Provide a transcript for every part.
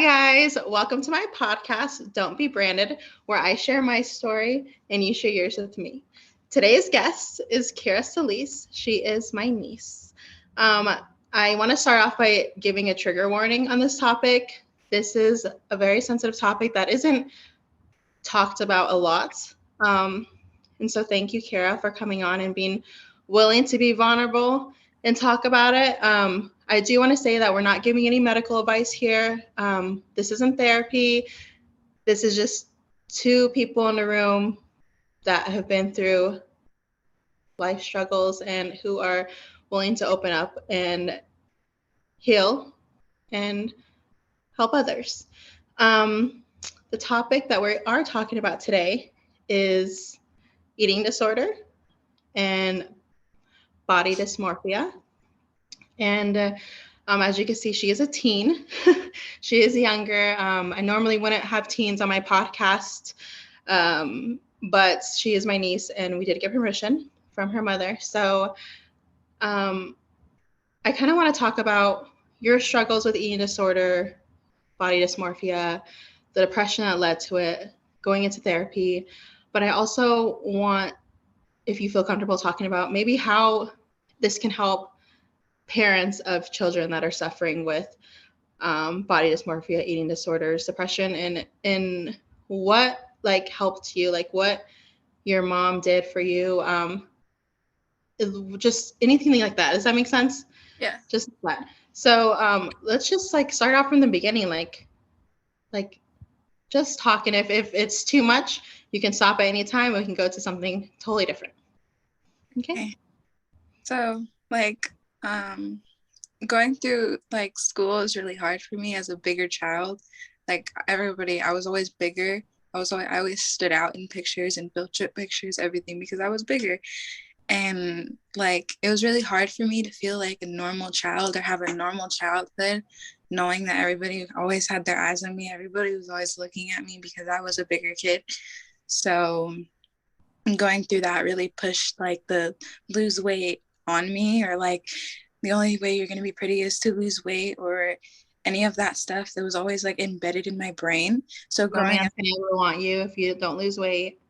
guys, welcome to my podcast, Don't Be Branded, where I share my story and you share yours with me. Today's guest is Keira Celise. She is my niece. I want to start off by giving a trigger warning on this topic. This is a very sensitive topic that isn't talked about a lot. Um, and so thank you, Keira, for coming on and being willing to be vulnerable and talk about it. I do want to say that we're not giving any medical advice here. This isn't therapy. This is just two people in a room that have been through life struggles and who are willing to open up and heal and help others. Um, the topic that we are talking about today is eating disorder and body dysmorphia. And as you can see, she is a teen. She is younger. I normally wouldn't have teens on my podcast, but she is my niece, and we did get permission from her mother. So um, I kind of want to talk about your struggles with eating disorder, body dysmorphia, the depression that led to it, going into therapy. But I also want, if you feel comfortable talking about maybe how this can help parents of children that are suffering with body dysmorphia, eating disorders, depression, and what like helped you, like what your mom did for you, just anything like that. Does that make sense? Yeah. Just that. So let's just like start off from the beginning, like just talking. If it's too much, you can stop at any time. We can go to something totally different. Okay. So going through like school is really hard for me as a bigger child. Like everybody, I was always bigger. I always stood out in pictures and field trip pictures, everything, because I was bigger. And like it was really hard for me to feel like a normal child or have a normal childhood, knowing that everybody always had their eyes on me. Everybody was always looking at me because I was a bigger kid. So going through that really pushed like the lose weight on me, or like the only way you're going to be pretty is to lose weight, or any of that stuff that was always like embedded in my brain. So No growing man's up, gonna ever want you if you don't lose weight.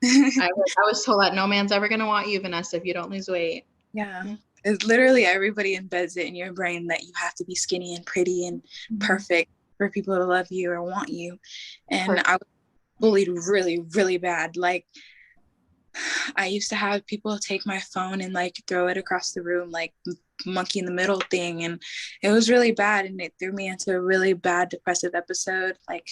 I was told that no man's ever gonna want you, Vanessa, if you don't lose weight. yeah, it's literally everybody embeds it in your brain that you have to be skinny and pretty and perfect for people to love you or want you. And I was bullied really, really bad. Like I used to have people take my phone and like throw it across the room, like monkey in the middle thing. And it was really bad. And it threw me into a really bad depressive episode. Like,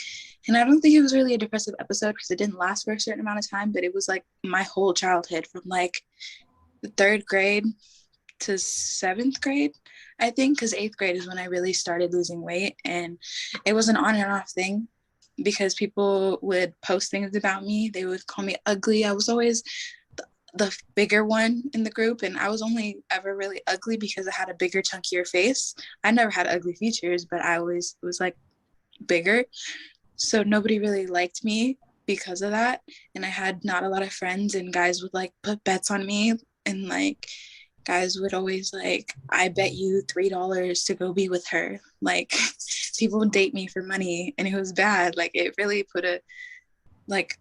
and I don't think it was really a depressive episode because it didn't last for a certain amount of time, but it was like my whole childhood from like the third grade to seventh grade, I think, because eighth grade is when I really started losing weight. And it was an on and off thing because people would post things about me. They would call me ugly. I was always the bigger one in the group, and I was only ever really ugly because I had a bigger, chunkier face. I never had ugly features, but I always was like bigger. So nobody really liked me because of that. And I had not a lot of friends, and guys would like put bets on me, and like guys would always like, I bet you $3 to go be with her. Like people would date me for money, and it was bad. Like it really put it like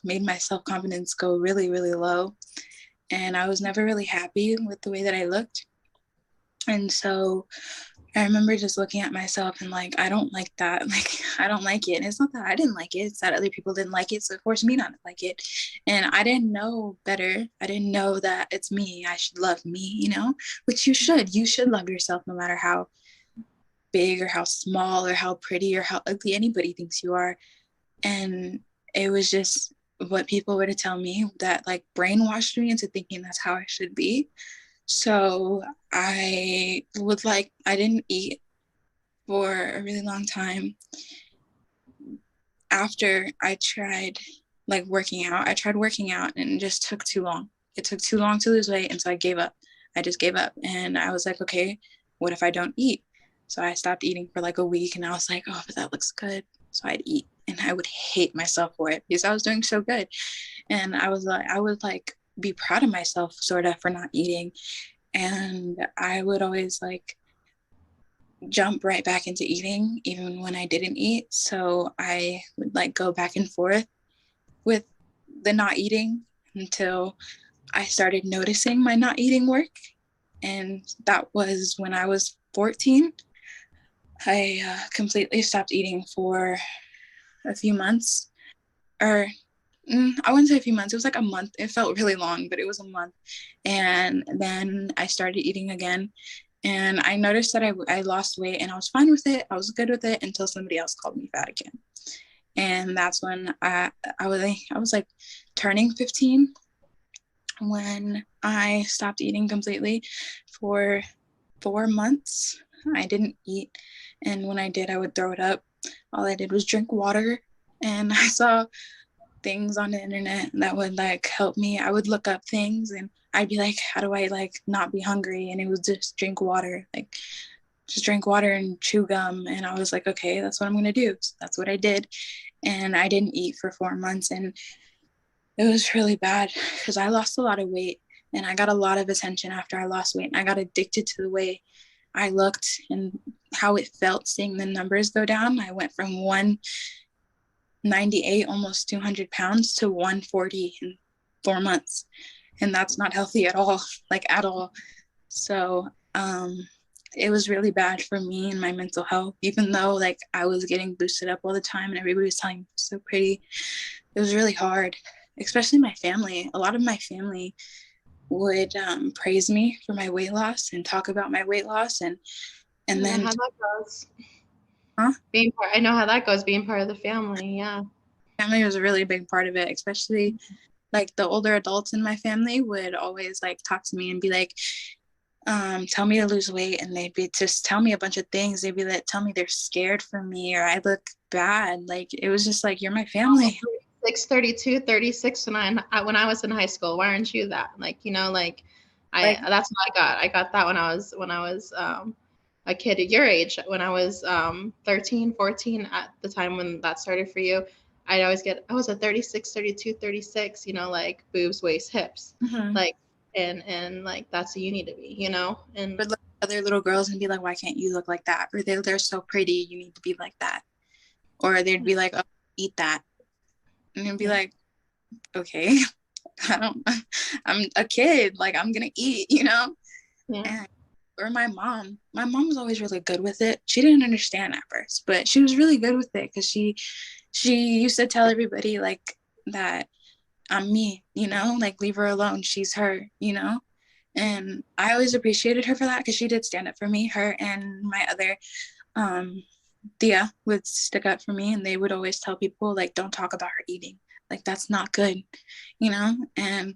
made my self-confidence go really, really low. And I was never really happy with the way that I looked. And so I remember just looking at myself and like, I don't like that. Like, I don't like it. And it's not that I didn't like it, it's that other people didn't like it. So it forced me not to like it. And I didn't know better. I didn't know that it's me. I should love me, you know, which you should. You should love yourself no matter how big or how small or how pretty or how ugly anybody thinks you are. And it was just what people were to tell me that like brainwashed me into thinking that's how I should be. So I didn't eat for a really long time. After I tried like working out, and it just took too long. It took too long to lose weight. And so I gave up. I just gave up. And I was like, okay, what if I don't eat? So I stopped eating for like a week, and I was like, oh, but that looks good. So I'd eat, and I would hate myself for it because I was doing so good. And I would like be proud of myself sort of for not eating. And I would always like jump right back into eating even when I didn't eat. So I would like go back and forth with the not eating until I started noticing my not eating work. And that was when I was 14. I completely stopped eating for a few months, or I wouldn't say a few months. It was like a month. It felt really long, but it was a month. And then I started eating again. And I noticed that I lost weight, and I was fine with it. I was good with it until somebody else called me fat again. And that's when I was like turning 15 when I stopped eating completely for 4 months. I didn't eat. And when I did, I would throw it up. All I did was drink water. And I saw things on the internet that would like help me. I would look up things and I'd be like, how do I like not be hungry? And it was just drink water, like just drink water and chew gum. And I was like, okay, that's what I'm gonna do. So that's what I did. And I didn't eat for 4 months, and it was really bad because I lost a lot of weight, and I got a lot of attention after I lost weight, and I got addicted to the way I looked and how it felt seeing the numbers go down. I went from 198, almost 200 pounds, to 140 in 4 months. And that's not healthy at all, like at all. So it was really bad for me and my mental health, even though like I was getting boosted up all the time and everybody was telling me so pretty. It was really hard, especially my family. A lot of my family would praise me for my weight loss and talk about my weight loss, and I know then how that goes. huh? I know how that goes, being part of the family. Yeah. Family was a really big part of it, especially like the older adults in my family would always like talk to me and be like, tell me to lose weight, and they'd be just tell me a bunch of things. They'd be like, tell me they're scared for me or I look bad. Like it was just like, you're my family. 32, 36 when I was in high school. Why aren't you that? Like, like Like that's what I got. I got that when I was a kid at your age, when I was 13, 14 at the time when that started for you. I was a 36, 32, 36, like boobs, waist, hips. mm-hmm. Like and like that's who you need to be, and Would look at other little girls and be like, why can't you look like that? Or they're so pretty, you need to be like that. Or they'd be like, oh, eat that. And you'd be yeah. like, okay, I don't, I'm a kid, like I'm gonna eat, Yeah. And or my mom was always really good with it. She didn't understand at first, but she was really good with it because she used to tell everybody like that I'm me, like leave her alone, she's her. And I always appreciated her for that because she did stand up for me. Her and my other um Thea would stick up for me, and they would always tell people like, don't talk about her eating, like that's not good. And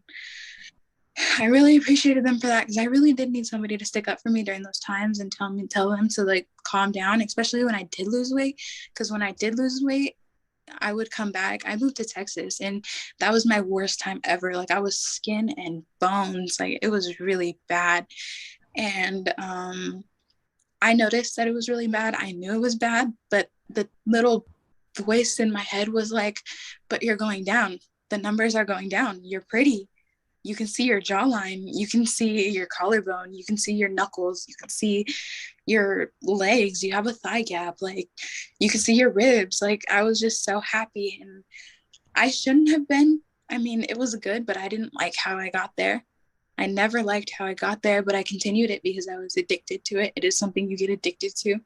I really appreciated them for that because I really did need somebody to stick up for me during those times and tell them to like calm down, especially when I did lose weight. Because when I did lose weight, I would come back. I moved to Texas, and that was my worst time ever. Like I was skin and bones. Like it was really bad. And I noticed that it was really bad. I knew it was bad, but the little voice in my head was like, but you're going down. The numbers are going down. You're pretty. You can see your jawline. You can see your collarbone. You can see your knuckles. You can see your legs. You have a thigh gap. Like you can see your ribs. Like I was just so happy, and I shouldn't have been. I mean, it was good, but I didn't like how I got there. I never liked how I got there, but I continued it because I was addicted to it. It is something you get addicted to.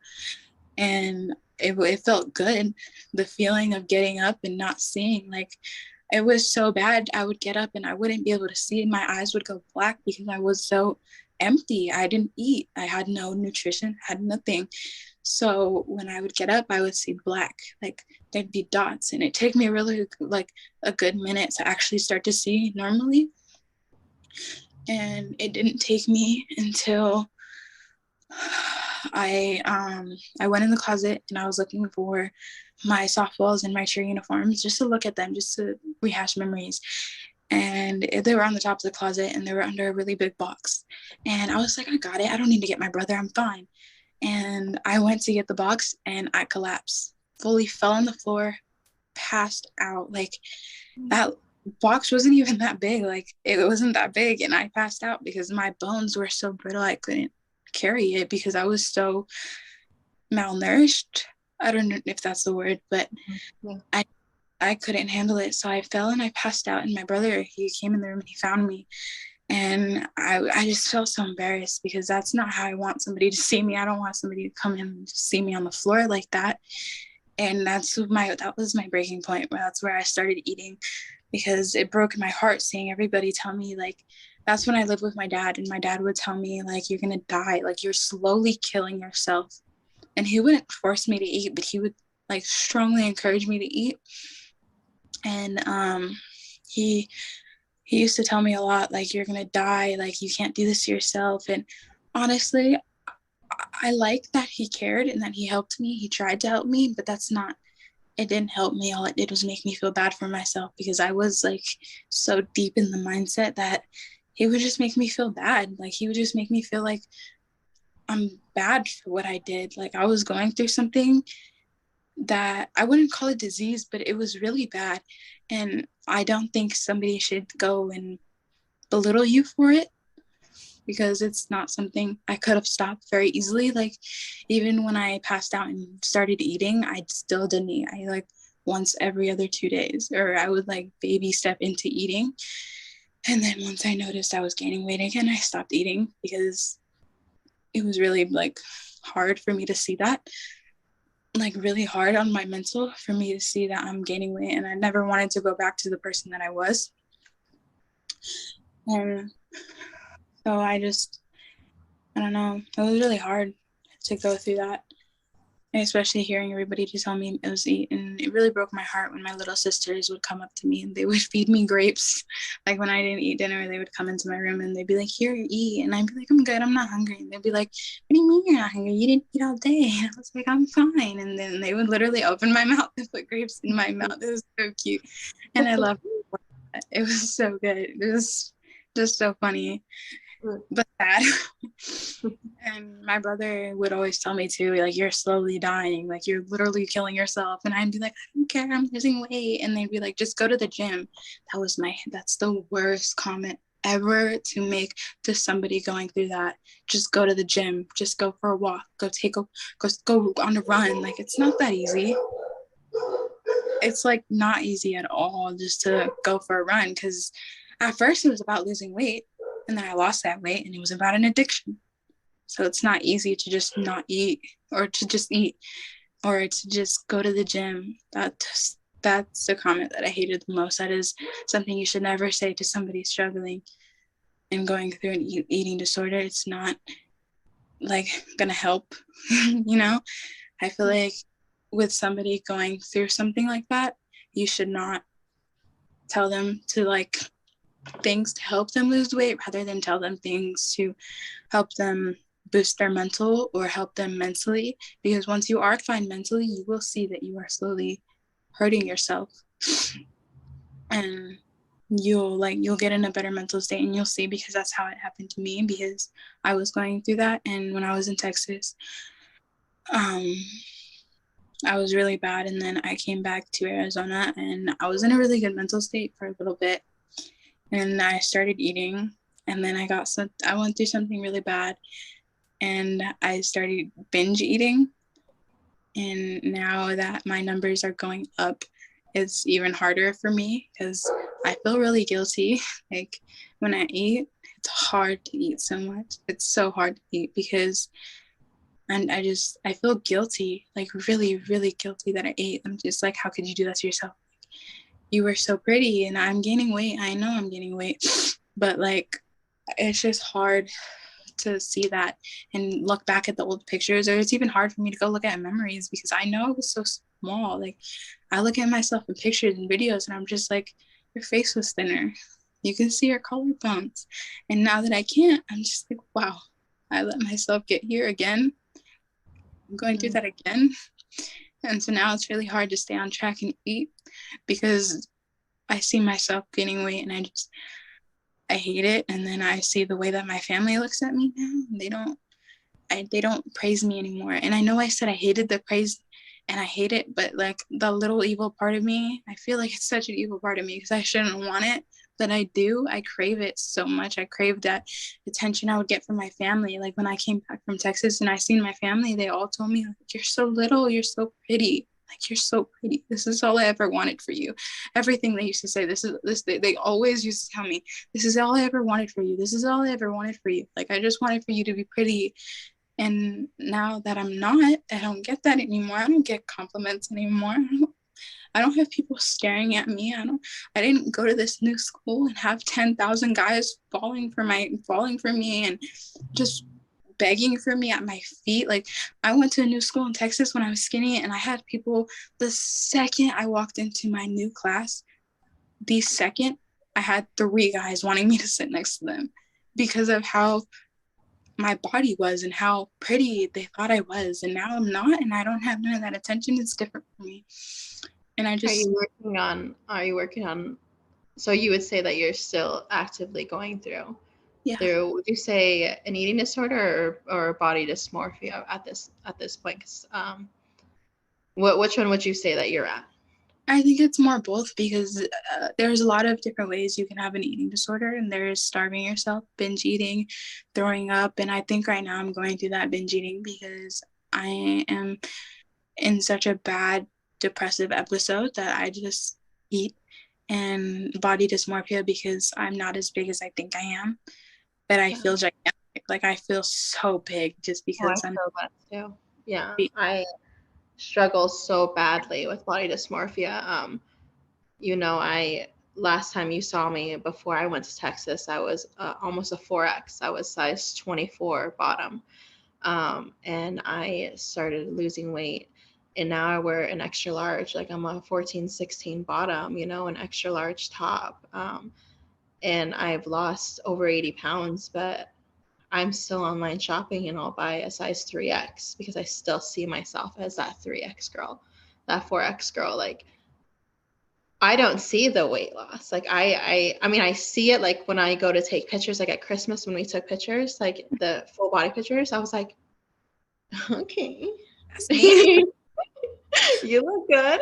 And it felt good. The feeling of getting up and not seeing, like, it was so bad. I would get up and I wouldn't be able to see. My eyes would go black because I was so empty. I didn't eat. I had no nutrition, had nothing. So when I would get up, I would see black, like there'd be dots. And it took me really like a good minute to actually start to see normally. And it didn't take me until I went in the closet and I was looking for my softballs and my cheer uniforms just to look at them, just to rehash memories. And they were on the top of the closet and they were under a really big box. And I was like, I got it. I don't need to get my brother. I'm fine. And I went to get the box and I collapsed, fully fell on the floor, passed out. Like that box wasn't even that big. Like it wasn't that big. And I passed out because my bones were so brittle I couldn't carry it because I was so malnourished. I don't know if that's the word, but Yeah. I couldn't handle it. So I fell and I passed out. And my brother, he came in the room and he found me. And I just felt so embarrassed because that's not how I want somebody to see me. I don't want somebody to come in and see me on the floor like that. And that was my breaking point. That's where I started eating, because it broke my heart seeing everybody tell me, like, that's when I lived with my dad, and my dad would tell me, like, you're gonna die, like, you're slowly killing yourself. And he wouldn't force me to eat, but he would like strongly encourage me to eat. And he used to tell me a lot, like, you're gonna die, like, you can't do this to yourself. And honestly, I like that he cared and that he helped me. He tried to help me, but it didn't help me. All it did was make me feel bad for myself, because I was like so deep in the mindset that he would just make me feel bad. Like, he would just make me feel like I'm bad for what I did. Like, I was going through something that I wouldn't call it disease, but it was really bad. And I don't think somebody should go and belittle you for it, because it's not something I could have stopped very easily. Like, even when I passed out and started eating, I still didn't eat. I like once every other 2 days, or I would like baby step into eating. And then once I noticed I was gaining weight again, I stopped eating, because it was really like hard for me to see that, like really hard on my mental for me to see that I'm gaining weight, and I never wanted to go back to the person that I was. And so I don't know, it was really hard to go through that, and especially hearing everybody to tell me it was eat. And it really broke my heart when my little sisters would come up to me and they would feed me grapes. Like, when I didn't eat dinner, they would come into my room and they'd be like, here, eat. And I'd be like, I'm good, I'm not hungry. And they'd be like, what do you mean you're not hungry? You didn't eat all day. And I was like, I'm fine. And then they would literally open my mouth and put grapes in my mouth. It was so cute. And I loved it. It was so good. It was just so funny, but sad. And my brother would always tell me too, like, you're slowly dying, like, you're literally killing yourself. And I'd be like, I don't care, I'm losing weight. And they'd be like, just go to the gym. That's the worst comment ever to make to somebody going through that. Just go to the gym, just go for a walk, go on a run. Like, it's not that easy. It's like not easy at all just to go for a run, because at first it was about losing weight, and then I lost that weight, and it was about an addiction. So it's not easy to just not eat, or to just eat, or to just go to the gym. That's the comment that I hated the most. That is something you should never say to somebody struggling and going through an eating disorder. It's not like gonna help. I feel like with somebody going through something like that, you should not tell them to like things to help them lose weight, rather than tell them things to help them boost their mental or help them mentally. Because once you are fine mentally, you will see that you are slowly hurting yourself, and you'll get in a better mental state, and you'll see, because that's how it happened to me, because I was going through that. And when I was in Texas, I was really bad, and then I came back to Arizona, and I was in a really good mental state for a little bit, and I started eating. And then I went through something really bad, and I started binge eating. And now that my numbers are going up, it's even harder for me, because I feel really guilty. Like, when I eat, it's hard to eat so much. It's so hard to eat, because I feel guilty, like really, really guilty that I ate. I'm just like, how could you do that to yourself? You were so pretty, and I'm gaining weight. I know I'm gaining weight, but like, it's just hard to see that and look back at the old pictures. Or it's even hard for me to go look at memories, because I know it was so small. Like, I look at myself in pictures and videos, and I'm just like, your face was thinner, you can see your collarbones. And now that I can't, I'm just like, wow, I let myself get here again. I'm going through that again. And so now it's really hard to stay on track and eat, because I see myself gaining weight, and I hate it. And then I see the way that my family looks at me now. They don't praise me anymore. And I know I said I hated the praise, and I hate it, but like, the little evil part of me, I feel like it's such an evil part of me, because I shouldn't want it, that I do, I crave it so much. I crave that attention I would get from my family. Like when I came back from Texas and I seen my family, they all told me, like, you're so little, you're so pretty. Like, you're so pretty. This is all I ever wanted for you. Everything they used to say, they always used to tell me, this is all I ever wanted for you. This is all I ever wanted for you. Like, I just wanted for you to be pretty. And now that I'm not, I don't get that anymore. I don't get compliments anymore. I don't have people staring at me. I didn't go to this new school and have 10,000 guys falling for me and just begging for me at my feet. Like, I went to a new school in Texas when I was skinny, and I had people, the second I walked into my new class, the second I had 3 guys wanting me to sit next to them because of how my body was and how pretty they thought I was. And now I'm not, and I don't have none of that attention. It's different for me. And I just... Are you working on, so you would say that you're still actively going through, would you say an eating disorder or body dysmorphia at this point? 'Cause, which one would you say that you're at? I think it's more both, because there's a lot of different ways you can have an eating disorder, and there's starving yourself, binge eating, throwing up. And I think right now I'm going through that binge eating because I am in such a bad depressive episode that I just eat. And body dysmorphia because I'm not as big as I think I am, but I feel gigantic. Like, I feel so big just because I feel that too. Yeah, I struggle so badly with body dysmorphia. Last time you saw me before I went to Texas, I was almost a 4X. I was size 24 bottom. And I started losing weight, and now I wear an extra large. Like, I'm a 14, 16 bottom, an extra large top. And I've lost over 80 pounds, but I'm still online shopping and I'll buy a size 3X because I still see myself as that 3X girl, that 4X girl. Like, I don't see the weight loss. Like, I mean, I see it like when I go to take pictures, like at Christmas when we took pictures, like the full body pictures, I was like, okay. That's me. You look good.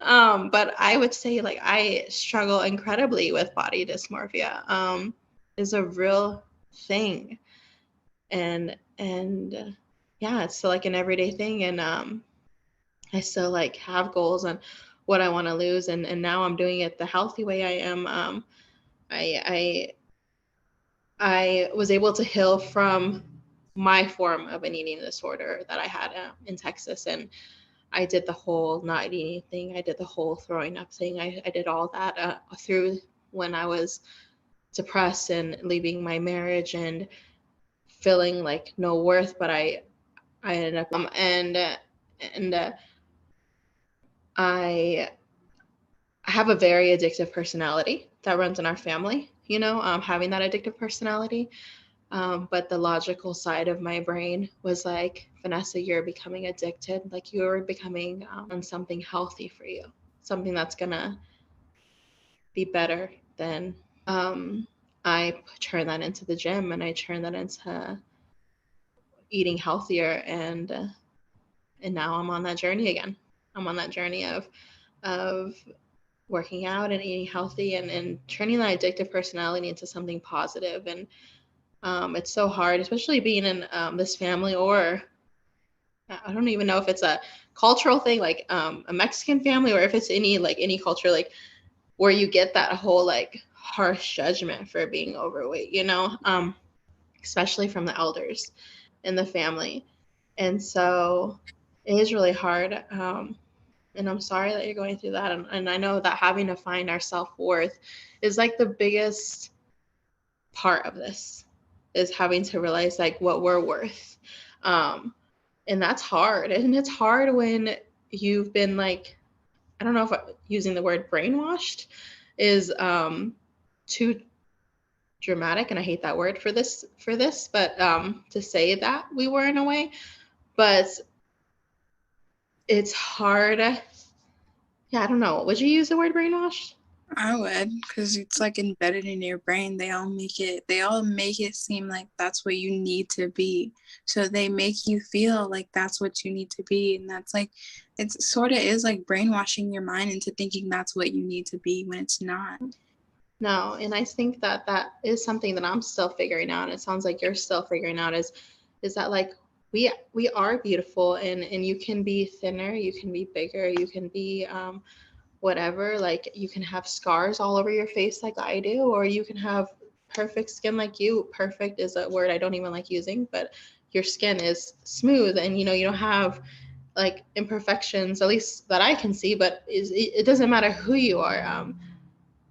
But I would say, like, I struggle incredibly with body dysmorphia. Is a real thing. And yeah, it's still like an everyday thing. And I still like have goals on what I want to lose. And now I'm doing it the healthy way I am. I was able to heal from my form of an eating disorder that I had in Texas. And I did the whole not eating thing. I did the whole throwing up thing. I did all that through when I was depressed and leaving my marriage and feeling like no worth. But I ended up I have a very addictive personality that runs in our family. Having that addictive personality. But the logical side of my brain was like, Vanessa, you're becoming addicted. Like, you're becoming on something healthy for you, something that's gonna be better than. I turned that into the gym, and I turned that into eating healthier, and now I'm on that journey again. I'm on that journey of working out and eating healthy, and turning that addictive personality into something positive. And it's so hard, especially being in this family, or I don't even know if it's a cultural thing, like a Mexican family, or if it's any culture, like where you get that whole like harsh judgment for being overweight, especially from the elders in the family. And so it is really hard. And I'm sorry that you're going through that. And I know that having to find our self-worth is like the biggest part of this, is having to realize like what we're worth. And that's hard. And it's hard when you've been like, I don't know if using the word brainwashed is too dramatic, and I hate that word for this, but to say that we were in a way, but it's hard. Yeah, I don't know. Would you use the word brainwashed? I would, because it's like embedded in your brain. They all make it seem like that's what you need to be. So they make you feel like that's what you need to be. And that's like, it sort of is like brainwashing your mind into thinking that's what you need to be when it's not. No, and I think that that is something that I'm still figuring out. And it sounds like you're still figuring out is that like we are beautiful, and you can be thinner, you can be bigger, you can be whatever, like you can have scars all over your face like I do, or you can have perfect skin like you. Perfect is a word I don't even like using, but your skin is smooth, and you don't have like imperfections, at least that I can see. But it doesn't matter who you are.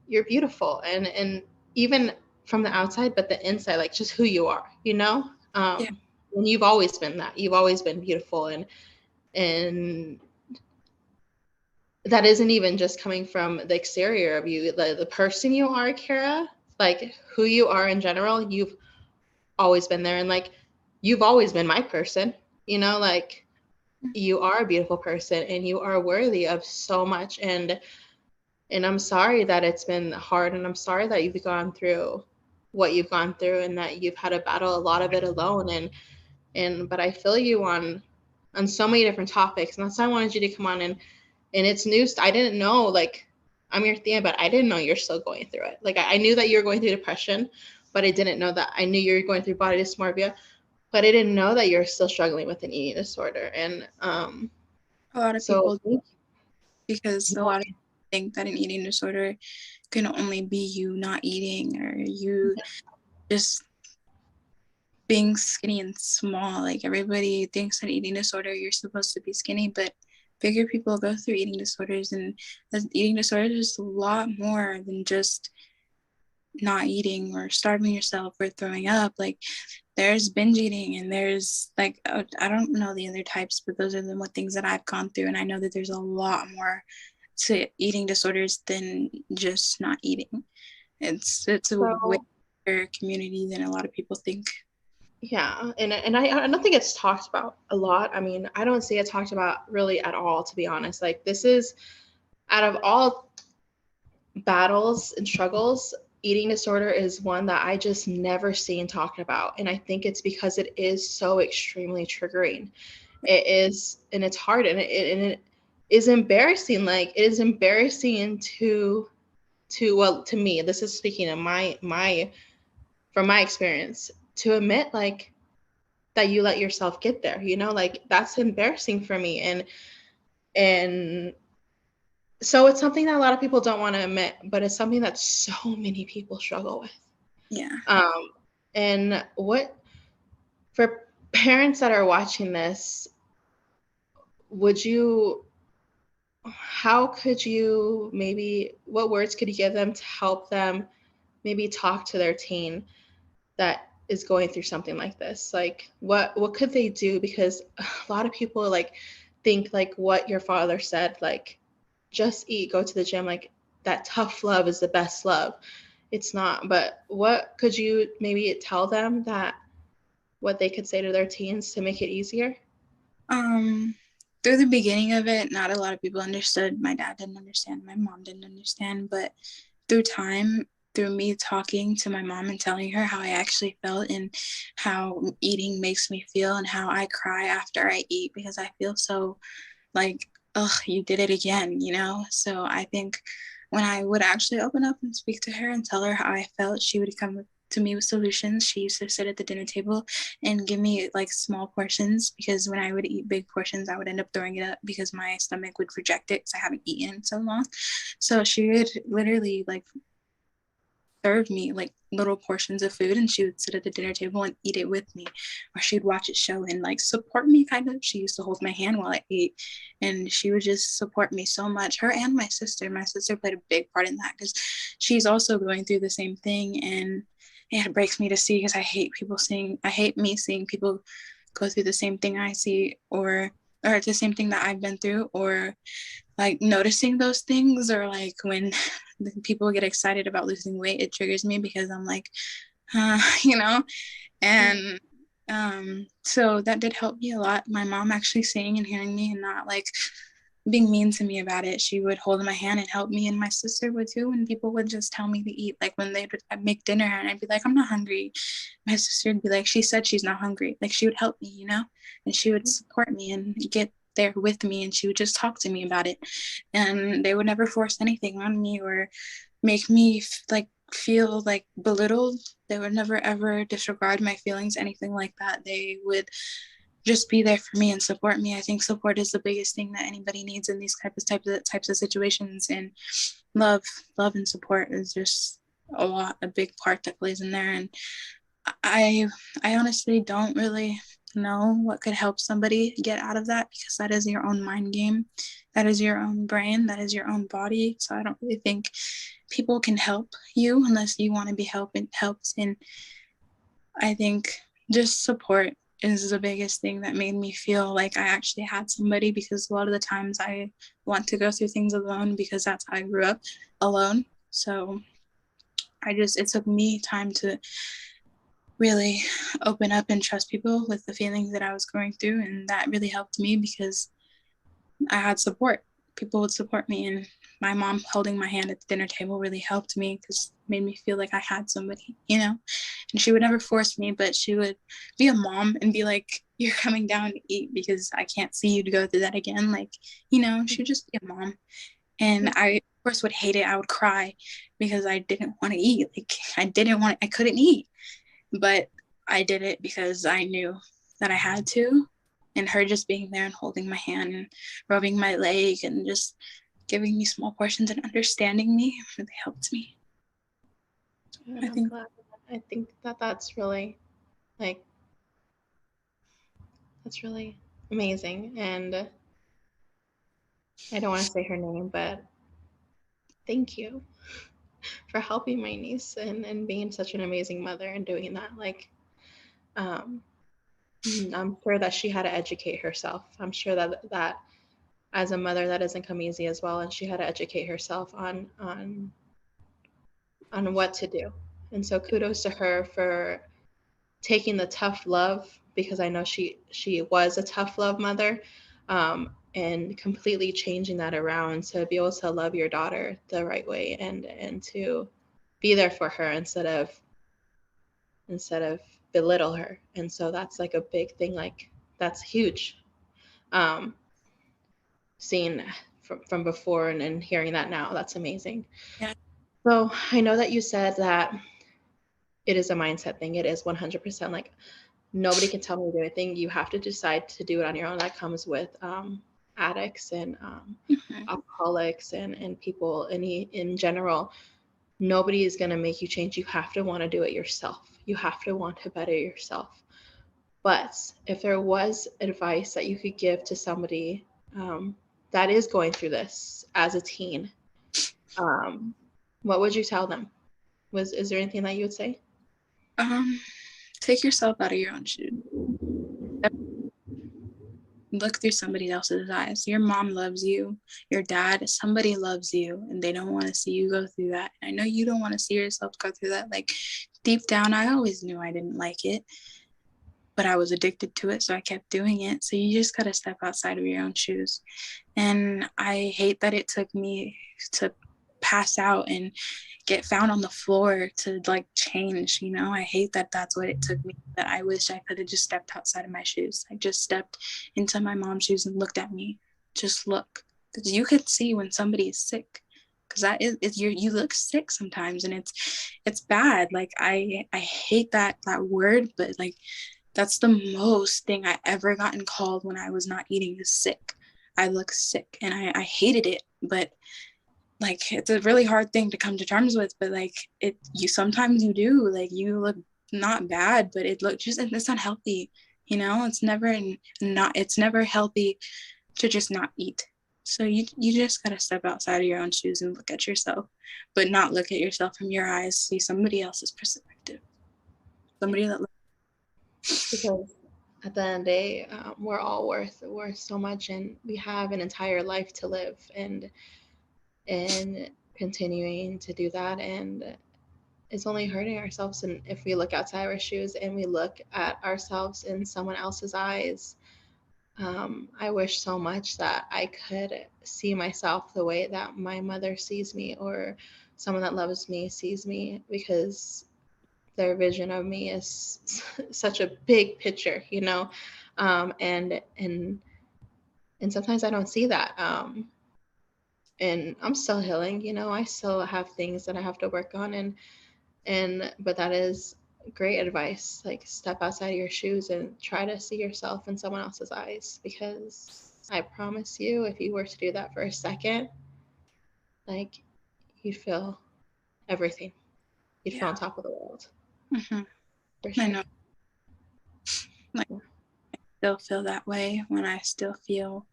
You're beautiful, and even from the outside, but the inside, like just who you are, Yeah. and you've always been that. You've always been beautiful, and that isn't even just coming from the exterior of you, the person you are, Kara, like who you are in general. You've always been there, and like you've always been my person, like you are a beautiful person, and you are worthy of so much. And I'm sorry that it's been hard, and I'm sorry that you've gone through what you've gone through, and that you've had to battle a lot of it alone. And but I feel you on so many different topics, and that's why I wanted you to come on. And it's news. I didn't know, like, I'm your thing, but I didn't know you're still going through it. Like, I knew that you were going through depression, but I didn't know that. I knew you were going through body dysmorphia, but I didn't know that you're still struggling with an eating disorder. And A lot of so people, because a lot of people think that an eating disorder can only be you not eating or you just being skinny and small. Like everybody thinks that eating disorder, you're supposed to be skinny, but bigger people go through eating disorders, and eating disorders is a lot more than just not eating or starving yourself or throwing up. Like there's binge eating, and there's like I don't know the other types, but those are the what things that I've gone through, and I know that there's a lot more to eating disorders than just not eating. It's a way so bigger community than a lot of people think. yeah, and I don't think it's talked about a lot. I mean, I don't see it talked about really at all, to be honest. Like this is out of all battles and struggles, eating disorder is one that I just never seen talked about. And I think it's because it is so extremely triggering. It is, and it's hard, and it is embarrassing. Like it is embarrassing well, to me, this is speaking of my from my experience, to admit like that you let yourself get there, like that's embarrassing for me. And so it's something that a lot of people don't want to admit, but it's something that so many people struggle with. Yeah. Um, and what for parents that are watching this, would you, how could you maybe, what words could you give them to help them maybe talk to their teen that is going through something like this? Like what could they do? Because a lot of people like think like what your father said, like just eat, go to the gym, like that tough love is the best love. It's not. But what could you maybe tell them, that what they could say to their teens to make it easier? Um, Through the beginning of it, not a lot of people understood. My dad didn't understand. My mom didn't understand. But through time, through me talking to my mom and telling her how I actually felt and how eating makes me feel and how I cry after I eat because I feel so like, oh, you did it again, you know? So I think when I would actually open up and speak to her and tell her how I felt, she would come to me with solutions. She used to sit at the dinner table and give me like small portions, because when I would eat big portions, I would end up throwing it up because my stomach would reject it because I haven't eaten in so long. So she would literally like serve me like little portions of food, and she would sit at the dinner table and eat it with me, or she'd watch it show and like support me kind of. She used to hold my hand while I ate, and she would just support me so much. Her and my sister played a big part in that because she's also going through the same thing. And it breaks me to see, because I hate me seeing people go through the same thing I see, or the same thing that I've been through, or like noticing those things, or like when people get excited about losing weight, it triggers me because I'm like, you know. And so that did help me a lot. My mom actually seeing and hearing me and not like being mean to me about it. She would hold my hand and help me, and my sister would too. And people would just tell me to eat, like when they would make dinner and I'd be like, I'm not hungry. My sister would be like, she said she's not hungry. Like she would help me, you know, and she would support me and get there with me, and she would just talk to me about it. And they would never force anything on me or make me like feel like belittled. They would never ever disregard my feelings, anything like that. They would just be there for me and support me. I think support is the biggest thing that anybody needs in these types of situations. And love, love and support is just a big part that plays in there. And I I honestly don't really know what could help somebody get out of that, because that is your own mind game. That is your own brain. That is your own body. So I don't really think people can help you unless you want to be helped. And I think just support is the biggest thing that made me feel like I actually had somebody, because a lot of the times I want to go through things alone because that's how I grew up, alone. So it took me time to really open up and trust people with the feelings that I was going through. And that really helped me because I had support. People would support me. And my mom holding my hand at the dinner table really helped me, because it made me feel like I had somebody, you know? And she would never force me, but she would be a mom and be like, you're coming down to eat because I can't see you to go through that again. Like, you know, she would just be a mom. And I, of course, would hate it. I would cry because I didn't want to eat. Like, I couldn't eat. But I did it because I knew that I had to. And her just being there and holding my hand and rubbing my leg and just giving me small portions and understanding me really helped me. I'm glad. I think that's really, like, that's really amazing. And I don't want to say her name, but thank you for helping my niece and being such an amazing mother and doing that. Like, I'm sure that she had to educate herself. I'm sure that as a mother, that doesn't come easy as well, and she had to educate herself on what to do. And so kudos to her for taking the tough love, because I know she was a tough love mother, and completely changing that around to be able to love your daughter the right way and to be there for her instead of belittle her. And so that's like a big thing. Like, that's huge. Seeing from before and hearing that now, that's amazing. Yeah. So I know that you said that it is a mindset thing. It is 100%. Like, nobody can tell me to do anything. You have to decide to do it on your own. That comes with addicts and alcoholics and people in general. Nobody is going to make you change. You have to want to do it yourself. You have to want to better yourself. But if there was advice that you could give to somebody that is going through this as a teen, what would you tell them? Is there anything that you would say? Take yourself out of your own shoes. Look through somebody else's eyes. Your mom loves you. Your dad, somebody loves you, and they don't want to see you go through that. I know you don't want to see yourself go through that. Like, deep down, I always knew I didn't like it, but I was addicted to it, so I kept doing it. So you just got to step outside of your own shoes. And I hate that it took me to pass out and get found on the floor to like change, you know. I hate that that's what it took me. That I wish I could have just stepped outside of my shoes. I just stepped into my mom's shoes and looked at me. Just look, because you could see when somebody is sick, because that is you look sick sometimes, and it's bad. Like, I hate that word, but like, that's the most thing I ever gotten called when I was not eating is sick. I look sick, and I hated it. But like, it's a really hard thing to come to terms with. But like, you sometimes you do, like, you look not bad, but it's not healthy. You know, it's never healthy to just not eat. So you just gotta step outside of your own shoes and look at yourself, but not look at yourself from your eyes. See somebody else's perspective. Somebody that. Because at the end of the day, we're all worth so much, and we have an entire life to live, and continuing to do that, and it's only hurting ourselves. And if we look outside our shoes and we look at ourselves in someone else's eyes, I wish so much that I could see myself the way that my mother sees me, or someone that loves me sees me, because their vision of me is such a big picture, you know. And sometimes I don't see that. and I'm still healing, you know, I still have things that I have to work on, but that is great advice. Like, step outside of your shoes and try to see yourself in someone else's eyes, because I promise you, if you were to do that for a second, like, you'd feel everything. You'd feel Yeah. on top of the world, Mm-hmm. for I sure. know. Like, Yeah. still feel that way when I still feel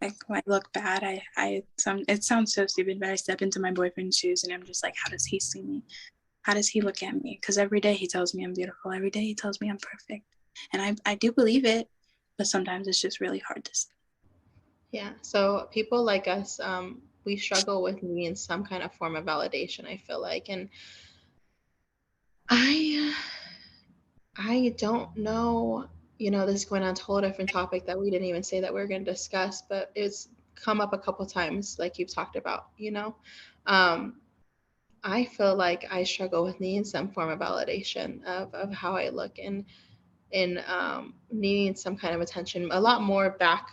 like when I look bad. It sounds so stupid, but I step into my boyfriend's shoes and I'm just like, how does he see me? How does he look at me? Because every day he tells me I'm beautiful. Every day he tells me I'm perfect. And I do believe it, but sometimes it's just really hard to see. Yeah. So people like us, we struggle with needing some kind of form of validation, I feel like. And I I don't know, you know, this is going on to a whole different topic that we didn't even say that we are going to discuss, but it's come up a couple times, like you've talked about, you know. Um, I feel like I struggle with needing some form of validation of how I look, and needing some kind of attention a lot more back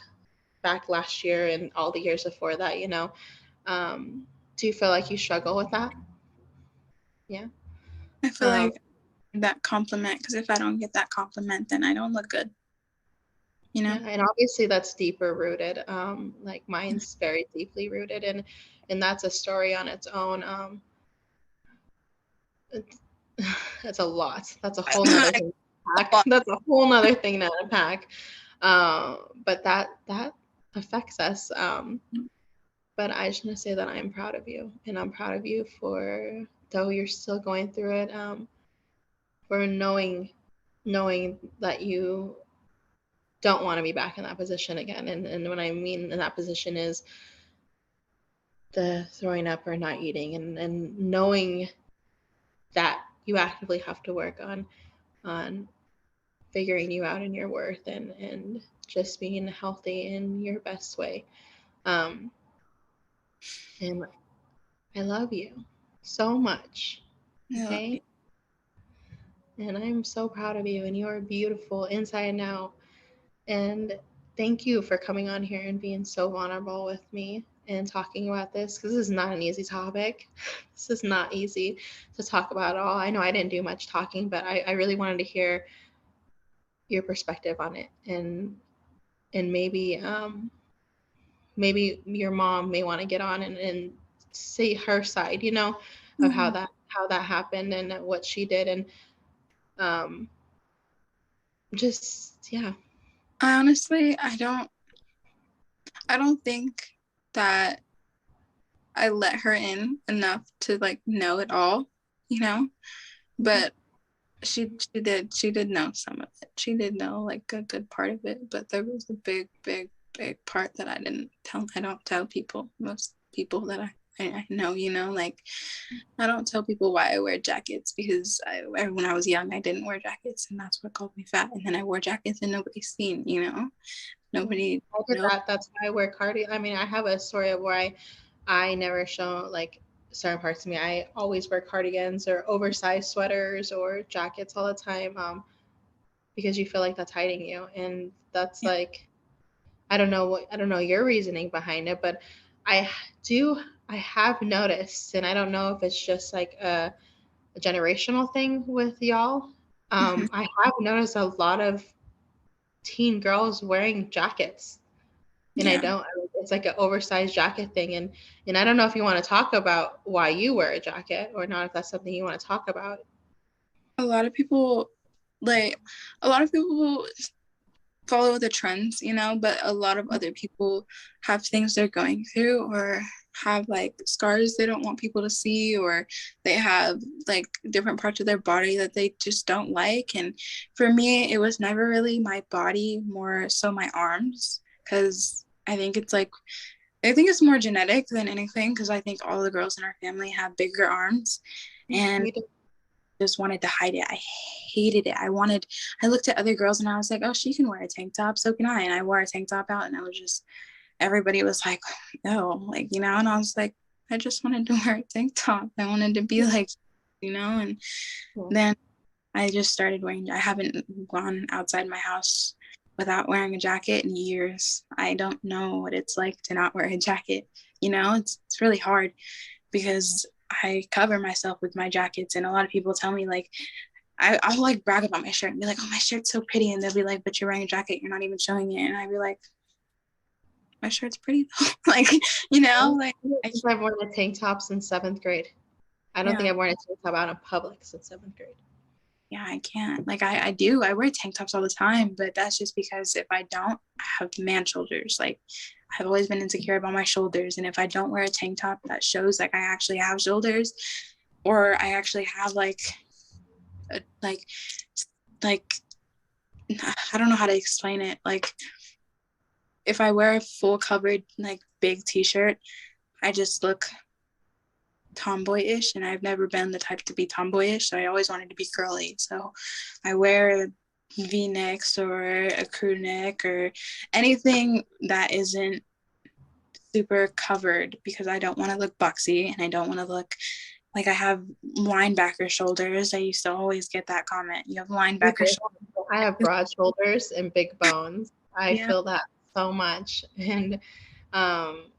last year and all the years before that, you know. Um, do you feel like you struggle with that? Yeah. I feel Um, like that compliment, because if I don't get that compliment, then I don't look good, you know? yeah, and obviously that's deeper rooted. Like mine's very deeply rooted, and that's a story on its own. It's, that's a lot. That's a whole nother thing to pack. That's a whole nother thing to unpack. But that affects us. But I just want to say that I'm proud of you, and I'm proud of you for, though you're still going through it, for knowing that you don't want to be back in that position again. And what I mean in that position is the throwing up or not eating, and knowing that you actively have to work on figuring you out and your worth, and just being healthy in your best way. Um, and I love you so much. Yeah. Okay. And I'm so proud of you, and you're beautiful inside and out. And thank you for coming on here and being so vulnerable with me and talking about this, because this is not an easy topic. This is not easy to talk about at all. I know I didn't do much talking, but I really wanted to hear your perspective on it, and maybe your mom may want to get on and say her side, you know, of Mm-hmm. how that happened and what she did, and um, just yeah. I honestly, I don't think that I let her in enough to like know it all, you know? But she did know some of it. She did know like a good part of it, but there was a big part that I don't tell people. Most people that I know, you know, like I don't tell people why I wear jackets, because when I was young I didn't wear jackets and that's what called me fat, and then I wore jackets and nobody's seen, you know. Nobody I did knows. that. That's why I wear cardi. I mean, I have a story of where I never show like certain parts of me. I always wear cardigans or oversized sweaters or jackets all the time, because you feel like that's hiding you, and that's Yeah. like, I don't know your reasoning behind it, but I do I have noticed, and I don't know if it's just like a generational thing with y'all. Mm-hmm. I have noticed a lot of teen girls wearing jackets, and I Yeah. don't. It's like an oversized jacket thing, and I don't know if you want to talk about why you wear a jacket or not. If that's something you want to talk about. A lot of people like a lot of people follow the trends, you know, but a lot of other people have things they're going through, or have like scars they don't want people to see, or they have like different parts of their body that they just don't like. And for me, it was never really my body, more so my arms, because I think it's more genetic than anything, because I think all the girls in our family have bigger arms. And Me too. just wanted to hide it. I hated it. I looked at other girls and I was like, oh, she can wear a tank top, so can I. And I wore a tank top out, and I was just, everybody was like, oh, like, you know, and I was like, I just wanted to wear a tank top. I wanted to be like, you know, and Yeah. then I just started wearing, I haven't gone outside my house without wearing a jacket in years. I don't know what it's like to not wear a jacket. you know, it's really hard because I cover myself with my jackets, and a lot of people tell me like, I'll like brag about my shirt and be like, oh, my shirt's so pretty, and they'll be like, but you're wearing a jacket, you're not even showing it, and I'd be like, my shirt's pretty though. Like, you know, like I've worn a tank top since 7th grade. I don't think I've worn a tank top out in public since 7th grade. Yeah, I can't. Like I do. I wear tank tops all the time, but that's just because if I don't, I have man shoulders. Like I've always been insecure about my shoulders, and if I don't wear a tank top that shows like I actually have shoulders, or I actually have like I don't know how to explain it. Like if I wear a full covered like big t-shirt, I just look tomboyish, and I've never been the type to be tomboyish, so I always wanted to be girly. So I wear v-necks or a crew neck or anything that isn't super covered because I don't want to look boxy, and I don't want to look like I have linebacker shoulders. I used to always get that comment, you have linebacker shoulders. I have broad shoulders and big bones. I feel that so much. And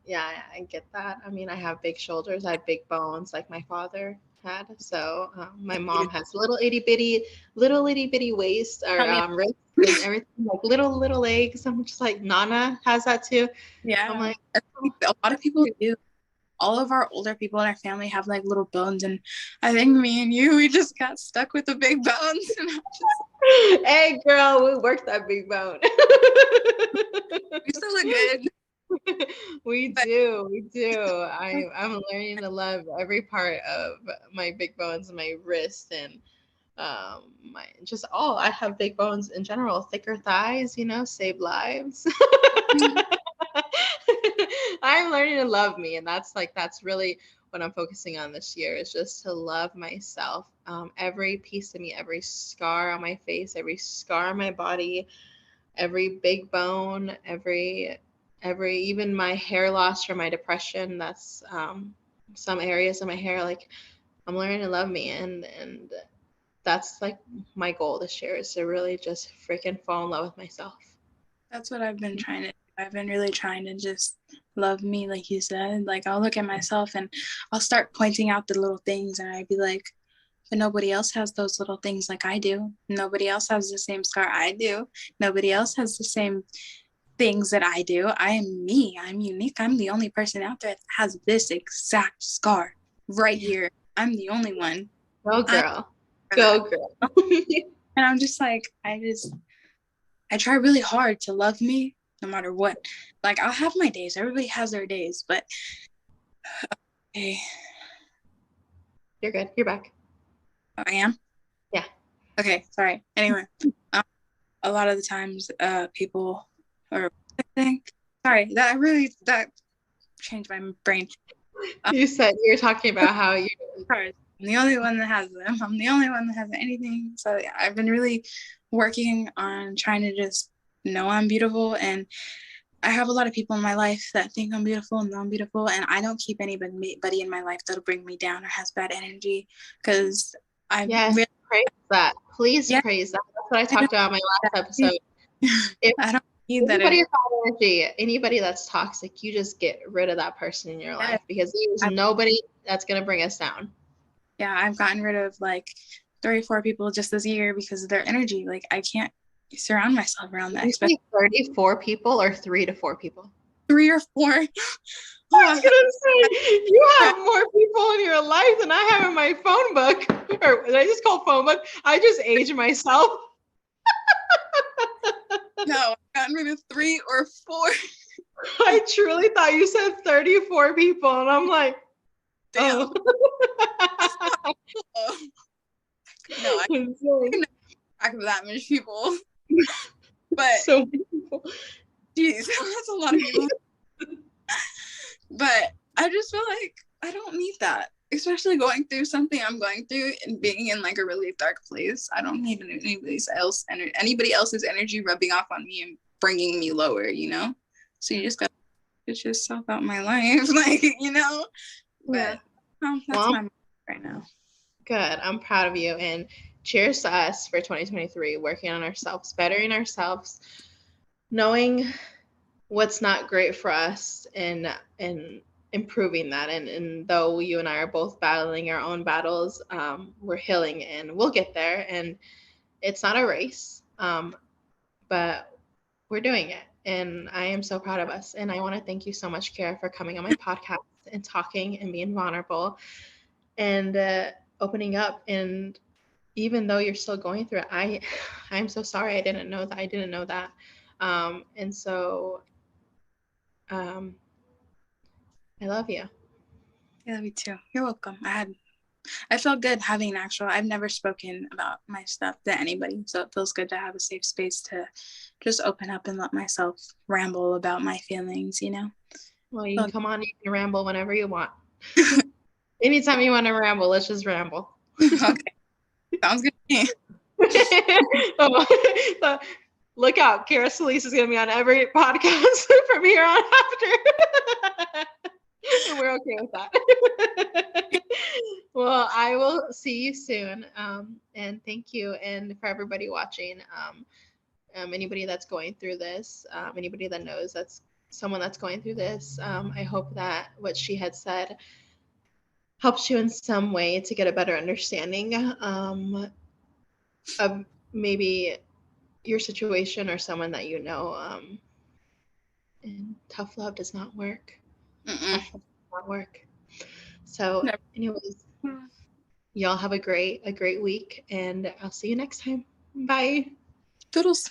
yeah, I get that. I mean, I have big shoulders, I have big bones like my father had. So my mom has little itty bitty waist or wrists and everything, like little legs. I'm just like, Nana has that too. Yeah, I'm like, a lot of people do. All of our older people in our family have like little bones, and I think me and you, we just got stuck with the big bones. And hey girl, we worked that big bone. We still look good. We do. I'm learning to love every part of my big bones, my wrist, and my just all. I have big bones in general, thicker thighs, save lives. I'm learning to love me, and that's really what I'm focusing on this year, is just to love myself. Every piece of me, every scar on my face, every scar on my body, every big bone, every even my hair loss from my depression. That's some areas of my hair. Like, I'm learning to love me, and that's like my goal this year, is to really just freaking fall in love with myself. That's what I've been trying to do. I've been really trying to just love me, like you said. Like I'll look at myself and I'll start pointing out the little things, and I'd be like, but nobody else has those little things like I do. Nobody else has the same scar I do. Nobody else has the same things that I do. I am me. I'm unique. I'm the only person out there that has this exact scar right here. I'm the only one. Go girl. Go girl. And I'm just like, I try really hard to love me no matter what. Like I'll have my days. Everybody has their days, but okay. You're good. You're back. Oh, I am? Yeah. Okay, sorry. Anyway, a lot of the times people are sorry, that changed my brain. You're talking about how you I'm the only one that has them. I'm the only one that has anything. So yeah, I've been really working on trying to just know I'm beautiful, and I have a lot of people in my life that think I'm beautiful and know I'm beautiful, and I don't keep anybody in my life that'll bring me down or has bad energy, because praise that. Please praise that. That's what I talked about in my last episode. If I don't need anybody has bad energy, anybody that's toxic, you just get rid of that person in your life, because there's nobody that's gonna bring us down. Yeah, I've gotten rid of like 3 or 4 people just this year because of their energy. Like I can't surround myself around that. You say 34 people or 3 to 4 people? 3 or 4. I was gonna say, you have more people in your life than I have in my phone book. Or did I just call phone book? I just age myself. No, I've gotten rid of 3 or 4. I truly thought you said 34 people, and I'm like, damn. No, I can't talk about that many people. But so many people. Jeez, that's a lot of people. But I just feel like I don't need that, especially going through something I'm going through and being in like a really dark place. I don't need anybody else's energy rubbing off on me and bringing me lower, So you just got to just self out my life, like, But that's my mind right now. Good. I'm proud of you, and cheers to us for 2023, working on ourselves, bettering ourselves, knowing what's not great for us, and improving that. And though you and I are both battling our own battles, we're healing and we'll get there. And it's not a race, but we're doing it. And I am so proud of us. And I want to thank you so much, Keira, for coming on my podcast and talking and being vulnerable and opening up. And even though you're still going through it, I'm so sorry. I didn't know that. And so I love you. I love you too. You're welcome. I felt good having I've never spoken about my stuff to anybody, so it feels good to have a safe space to just open up and let myself ramble about my feelings, you know? Well, you can come on, you can ramble whenever you want. Anytime you want to ramble, let's just ramble. Okay. Sounds good to me. Look out, Keira Celise is going to be on every podcast from here on after. And we're okay with that. Well, I will see you soon. And thank you. And for everybody watching, anybody that's going through this, anybody that knows that's someone that's going through this, I hope that what she had said helps you in some way to get a better understanding of maybe your situation or someone that you know. And tough love does not work. Tough love does not work. So, anyways, y'all have a great week, and I'll see you next time. Bye. Toodles.